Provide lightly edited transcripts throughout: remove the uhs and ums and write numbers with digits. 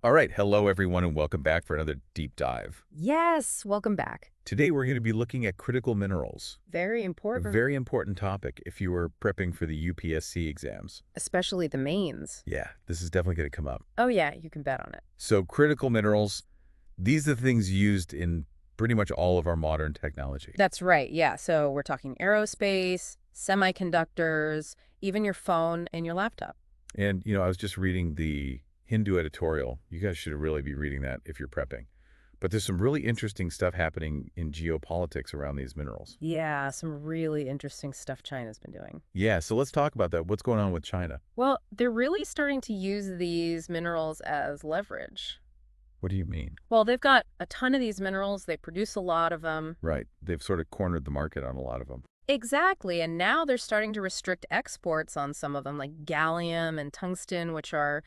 All right, hello everyone and welcome back for another deep dive. Yes, welcome back. Today we're going to be looking at critical minerals, Very a important, very important topic if you were prepping for the UPSC exams. especially the mains. Yeah, this is definitely going to come up. Oh yeah, you can bet on it. So critical minerals, these are the things used in pretty much all of our modern technology. That's right, yeah. So we're talking aerospace, semiconductors, even your phone and your laptop. And, I was just reading the Hindu editorial. You guys should really be reading that if you're prepping. But there's some really interesting stuff happening in geopolitics around these minerals. Yeah, some really interesting stuff China's been doing. Yeah, so let's talk about that. What's going on with China? Well, they're really starting to use these minerals as leverage. What do you mean? Well, they've got a ton of these minerals. They produce a lot of them. Right. They've sort of cornered the market on a lot of them. Exactly, and now they're starting to restrict exports on some of them, like gallium and tungsten, which are,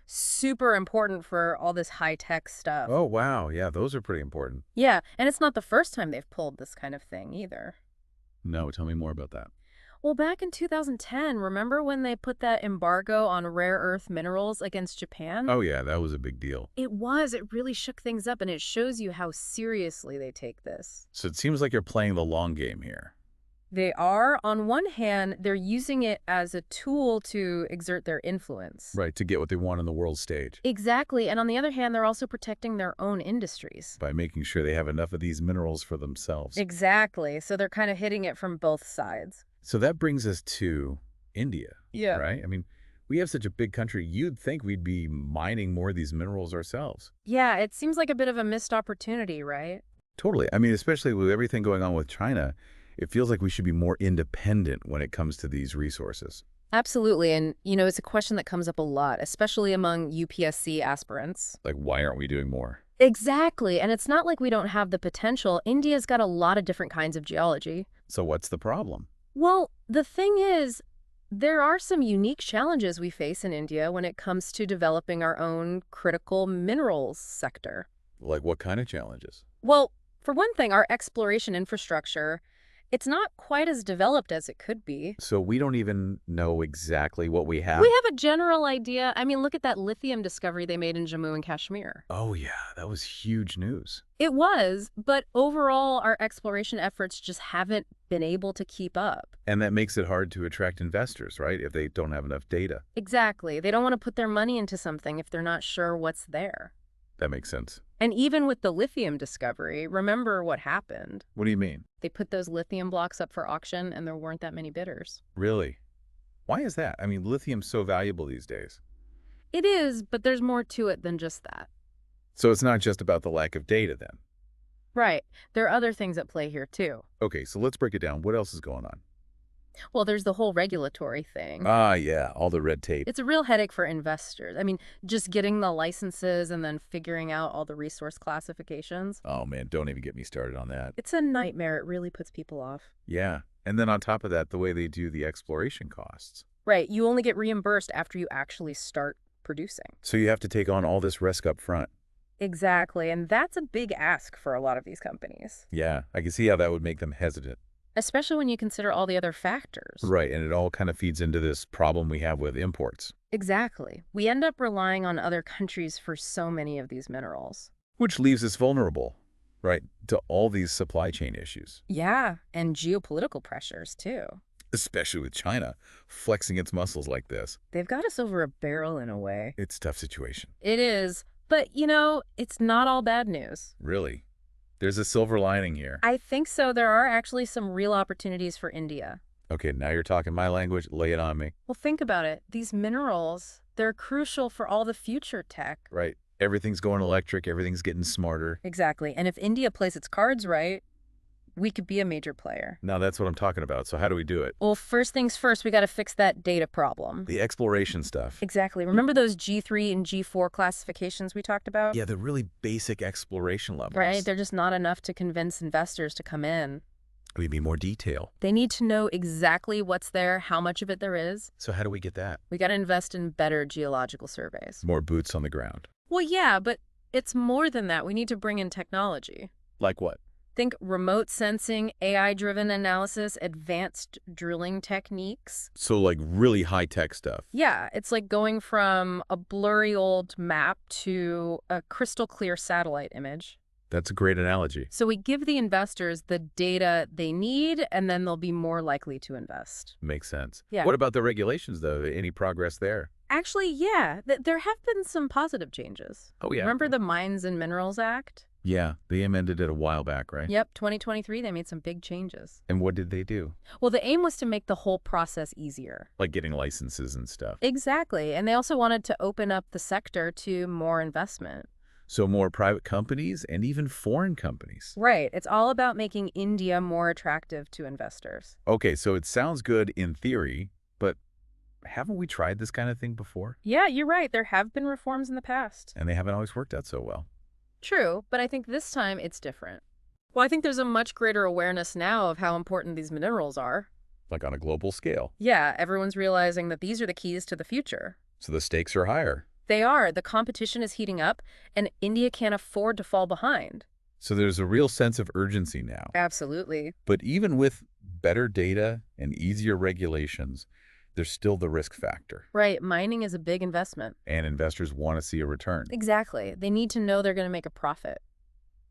super important for all this high-tech stuff. Oh, wow. Yeah, those are pretty important. Yeah, and it's not the first time they've pulled this kind of thing either. No, tell me more about that. Well, back in 2010, remember when they put that embargo on rare earth minerals against Japan? Oh, yeah, that was a big deal. It really shook things up, and it shows you how seriously they take this. So it seems like you're playing the long game here. They are. On one hand, they're using it as a tool to exert their influence. Right, to get what they want on the world stage. Exactly. And on the other hand, they're also protecting their own industries. By making sure they have enough of these minerals for themselves. Exactly. So they're kind of hitting it from both sides. So that brings us to India. Yeah. Right? I mean, we have such a big country. You'd think we'd be mining more of these minerals ourselves. Yeah, it seems like a bit of a missed opportunity, right? Totally. I mean, especially with everything going on with China, it feels like we should be more independent when it comes to these resources. Absolutely. And, it's a question that comes up a lot, especially among UPSC aspirants. Like, why aren't we doing more? Exactly. And it's not like we don't have the potential. India's got a lot of different kinds of geology. So what's the problem? Well, the thing is, there are some unique challenges we face in India when it comes to developing our own critical minerals sector. Like, what kind of challenges? Well, for one thing, our exploration infrastructure, it's not quite as developed as it could be. So we don't even know exactly what we have? We have a general idea. I mean, look at that lithium discovery they made in Jammu and Kashmir. Oh, yeah, that was huge news. It was, but overall, our exploration efforts just haven't been able to keep up. And that makes it hard to attract investors, right, if they don't have enough data. Exactly. They don't want to put their money into something if they're not sure what's there. That makes sense. And even with the lithium discovery, remember what happened? What do you mean? They put those lithium blocks up for auction and there weren't that many bidders. Really? Why is that? I mean, lithium's so valuable these days. It is, but there's more to it than just that. So it's not just about the lack of data then. Right. There are other things at play here, too. Okay, so let's break it down. What else is going on? Well, there's the whole regulatory thing. Ah, yeah, all the red tape. It's a real headache for investors. I mean, just getting the licenses and then figuring out all the resource classifications. Oh, man, don't even get me started on that. It's a nightmare. It really puts people off. Yeah, and then on top of that, the way they do the exploration costs. Right. You only get reimbursed after you actually start producing. So you have to take on all this risk up front. Exactly. And that's a big ask for a lot of these companies. Yeah, I can see how that would make them hesitant. Especially when you consider all the other factors. Right, and it all kind of feeds into this problem we have with imports. Exactly. We end up relying on other countries for so many of these minerals. Which leaves us vulnerable, right, to all these supply chain issues. Yeah, and geopolitical pressures, too. Especially with China flexing its muscles like this. They've got us over a barrel in a way. It's a tough situation. It is. But, it's not all bad news. Really? There's a silver lining here. I think so. There are actually some real opportunities for India. Okay, now you're talking my language. Lay it on me. Well, think about it. These minerals, they're crucial for all the future tech. Right. Everything's going electric. Everything's getting smarter. Exactly. And if India plays its cards right, we could be a major player. Now that's what I'm talking about. So how do we do it? Well, first things first, we got to fix that data problem. The exploration stuff. Exactly. Remember those G3 and G4 classifications we talked about? Yeah, the really basic exploration levels. Right. They're just not enough to convince investors to come in. We need more detail. They need to know exactly what's there, how much of it there is. So how do we get that? We got to invest in better geological surveys. More boots on the ground. Well, yeah, but it's more than that. We need to bring in technology. Like what? Think remote sensing, AI-driven analysis, advanced drilling techniques. So like really high-tech stuff. Yeah, it's like going from a blurry old map to a crystal clear satellite image. That's a great analogy. So we give the investors the data they need, and then they'll be more likely to invest. Makes sense. Yeah. What about the regulations, though? Any progress there? Actually, yeah, there have been some positive changes. Oh, yeah. Remember the Mines and Minerals Act? Yeah, they amended it a while back, right? Yep, 2023, they made some big changes. And what did they do? Well, the aim was to make the whole process easier. Like getting licenses and stuff. Exactly, and they also wanted to open up the sector to more investment. So more private companies and even foreign companies. Right, it's all about making India more attractive to investors. Okay, so it sounds good in theory, but haven't we tried this kind of thing before? Yeah, you're right, there have been reforms in the past. And they haven't always worked out so well. True, but I think this time it's different. Well, I think there's a much greater awareness now of how important these minerals are. Like on a global scale. Yeah, everyone's realizing that these are the keys to the future. So the stakes are higher. They are. The competition is heating up, and India can't afford to fall behind. So there's a real sense of urgency now. Absolutely. But even with better data and easier regulations, there's still the risk factor. Right, mining is a big investment. And investors want to see a return. Exactly. They need to know they're going to make a profit.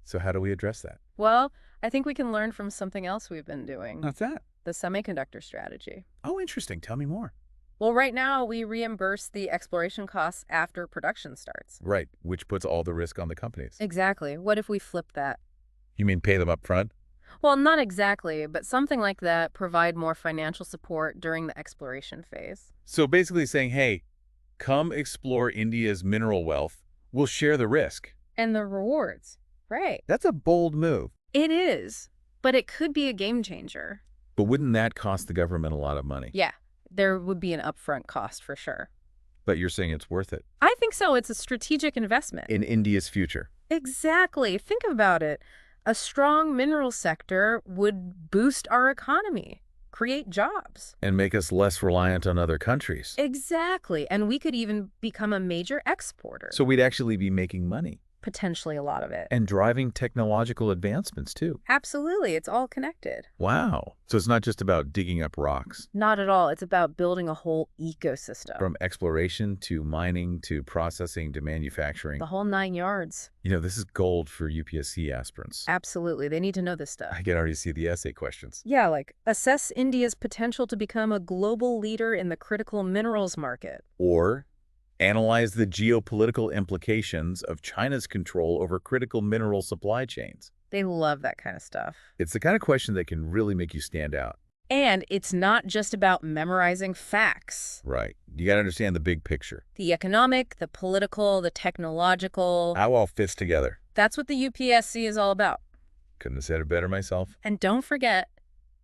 So how do we address that? Well, I think we can learn from something else we've been doing. What's that? The semiconductor strategy. Oh, interesting. Tell me more. Well, right now, we reimburse the exploration costs after production starts. Right, which puts all the risk on the companies. Exactly. What if we flip that? You mean pay them up front? Well, not exactly, but something like that, provide more financial support during the exploration phase. So basically saying, hey, come explore India's mineral wealth. We'll share the risk. And the rewards. Right. That's a bold move. It is, but it could be a game changer. But wouldn't that cost the government a lot of money? Yeah, there would be an upfront cost for sure. But you're saying it's worth it. I think so. It's a strategic investment. In India's future. Exactly. Think about it. A strong mineral sector would boost our economy, create jobs. And make us less reliant on other countries. Exactly. And we could even become a major exporter. So we'd actually be making money. Potentially a lot of it. And driving technological advancements, too. Absolutely. It's all connected. Wow. So it's not just about digging up rocks. Not at all. It's about building a whole ecosystem. From exploration to mining to processing to manufacturing. The whole 9 yards. You know, this is gold for UPSC aspirants. Absolutely. They need to know this stuff. I can already see the essay questions. Yeah, like assess India's potential to become a global leader in the critical minerals market. Or analyze the geopolitical implications of China's control over critical mineral supply chains. They love that kind of stuff. It's the kind of question that can really make you stand out. And it's not just about memorizing facts. Right. You got to understand the big picture. The economic, the political, the technological. How all fits together. That's what the UPSC is all about. Couldn't have said it better myself. And don't forget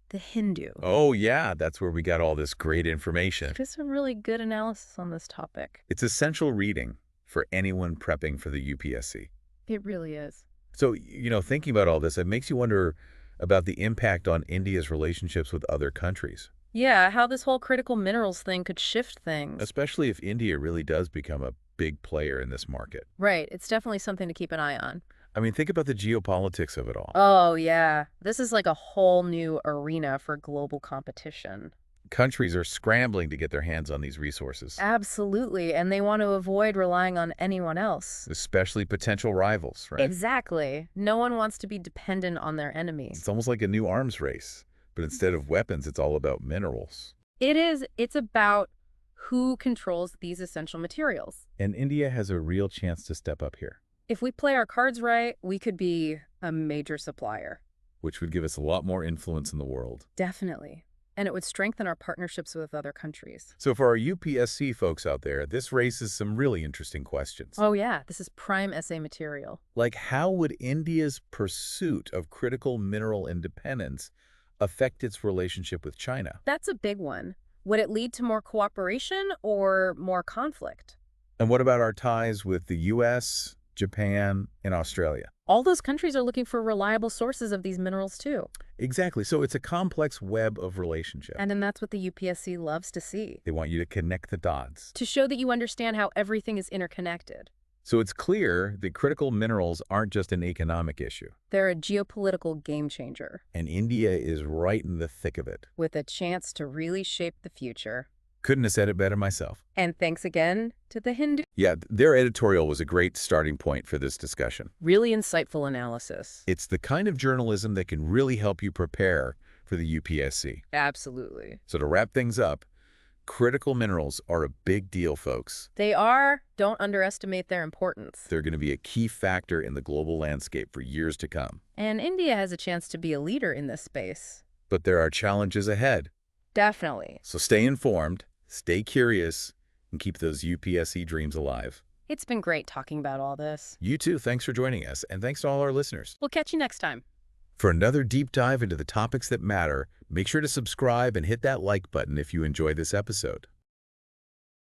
the Hindu. Oh, yeah. That's where we got all this great information. There's some really good analysis on this topic. It's essential reading for anyone prepping for the UPSC. It really is. So, you know, thinking about all this, it makes you wonder about the impact on India's relationships with other countries. Yeah, how this whole critical minerals thing could shift things. Especially if India really does become a big player in this market. Right. It's definitely something to keep an eye on. I mean, think about the geopolitics of it all. Oh, yeah. This is like a whole new arena for global competition. Countries are scrambling to get their hands on these resources. Absolutely. And they want to avoid relying on anyone else. Especially potential rivals, right? Exactly. No one wants to be dependent on their enemy. It's almost like a new arms race. But instead of weapons, it's all about minerals. It is. It's about who controls these essential materials. And India has a real chance to step up here. If we play our cards right, we could be a major supplier. Which would give us a lot more influence in the world. Definitely. And it would strengthen our partnerships with other countries. So for our UPSC folks out there, this raises some really interesting questions. Oh yeah, this is prime essay material. Like, how would India's pursuit of critical mineral independence affect its relationship with China? That's a big one. Would it lead to more cooperation or more conflict? And what about our ties with the US, Japan, and Australia? All those countries are looking for reliable sources of these minerals too. Exactly. So it's a complex web of relationship. And then that's what the UPSC loves to see. They want you to connect the dots. To show that you understand how everything is interconnected. So it's clear that critical minerals aren't just an economic issue, They're a geopolitical game changer and India is right in the thick of it. with a chance to really shape the future. Couldn't have said it better myself. And thanks again to the Hindu. Yeah, their editorial was a great starting point for this discussion. Really insightful analysis. It's the kind of journalism that can really help you prepare for the UPSC. Absolutely. So to wrap things up, critical minerals are a big deal, folks. They are. Don't underestimate their importance. They're going to be a key factor in the global landscape for years to come. And India has a chance to be a leader in this space. But there are challenges ahead. Definitely. So stay informed, stay curious, and keep those UPSC dreams alive. It's been great talking about all this. You too, thanks for joining us, and thanks to all our listeners. We'll catch you next time. For another deep dive into the topics that matter, make sure to subscribe and hit that like button if you enjoy this episode.